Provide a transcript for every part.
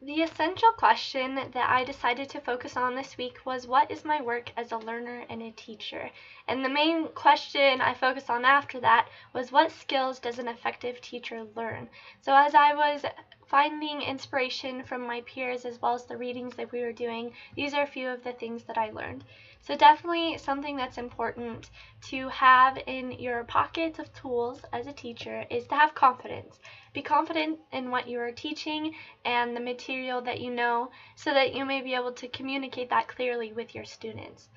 The essential question that I decided to focus on this week was, what is my work as a learner and a teacher? And the main question I focused on after that was, what skills does an effective teacher learn? So as I was finding inspiration from my peers as well as the readings that we were doing, these are a few of the things that I learned. So definitely something that's important to have in your pockets of tools as a teacher is to have confidence. Be confident in what you are teaching and the material that you know, so that you may be able to communicate that clearly with your students.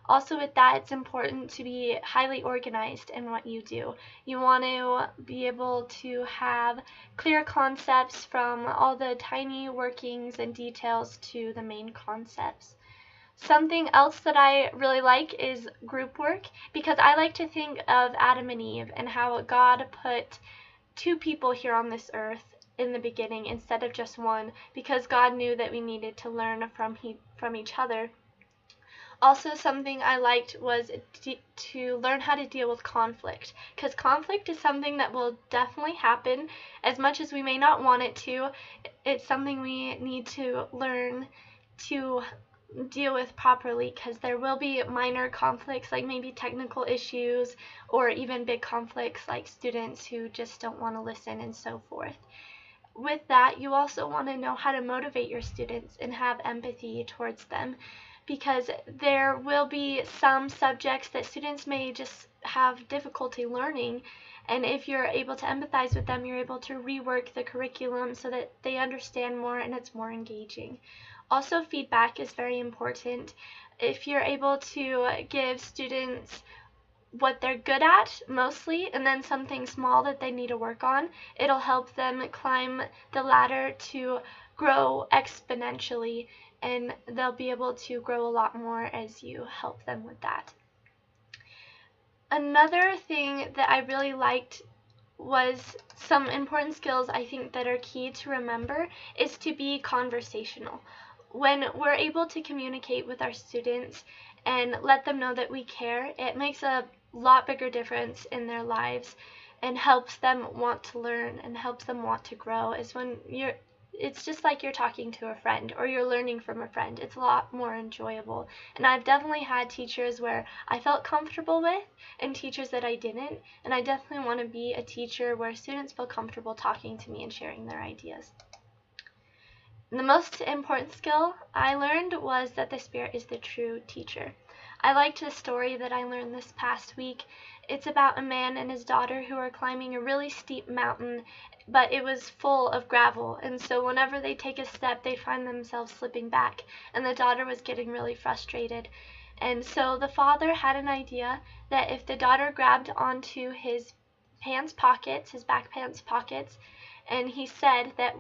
Also with that, it's important to be highly organized in what you do. You want to be able to have clear concepts from all the tiny workings and details to the main concepts. Something else that I really like is group work, because I like to think of Adam and Eve and how God put two people here on this earth in the beginning instead of just one, because God knew that we needed to learn from each other. Also, something I liked was to learn how to deal with conflict, because conflict is something that will definitely happen. As much as we may not want it to, it's something we need to learn to deal with properly, because there will be minor conflicts like maybe technical issues, or even big conflicts like students who just don't want to listen and so forth. With that, you also want to know how to motivate your students and have empathy towards them, because there will be some subjects that students may just have difficulty learning, and if you're able to empathize with them, you're able to rework the curriculum so that they understand more and it's more engaging. Also, feedback is very important. If you're able to give students what they're good at mostly, and then something small that they need to work on, it'll help them climb the ladder to grow exponentially, and they'll be able to grow a lot more as you help them with that. Another thing that I really liked was some important skills I think that are key to remember is to be conversational. When we're able to communicate with our students and let them know that we care, it makes a lot bigger difference in their lives and helps them want to learn and helps them want to grow. Is when it's just like you're talking to a friend or you're learning from a friend. It's a lot more enjoyable. And I've definitely had teachers where I felt comfortable with and teachers that I didn't. And I definitely want to be a teacher where students feel comfortable talking to me and sharing their ideas. The most important skill I learned was that the Spirit is the true teacher. I liked the story that I learned this past week. It's about a man and his daughter who are climbing a really steep mountain, but it was full of gravel, and so whenever they take a step, they find themselves slipping back, and the daughter was getting really frustrated. And so the father had an idea that if the daughter grabbed onto his pants pockets, his back pants pockets, and he said that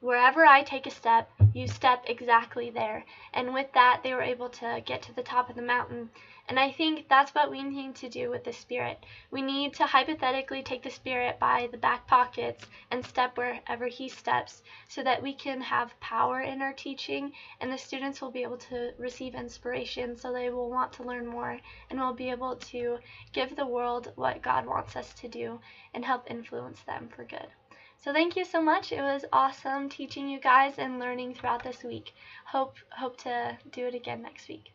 wherever I take a step, you step exactly there. And with that, they were able to get to the top of the mountain. And I think that's what we need to do with the Spirit. We need to hypothetically take the Spirit by the back pockets and step wherever He steps, so that we can have power in our teaching, and the students will be able to receive inspiration, so they will want to learn more, and will be able to give the world what God wants us to do and help influence them for good. So thank you so much. It was awesome teaching you guys and learning throughout this week. Hope to do it again next week.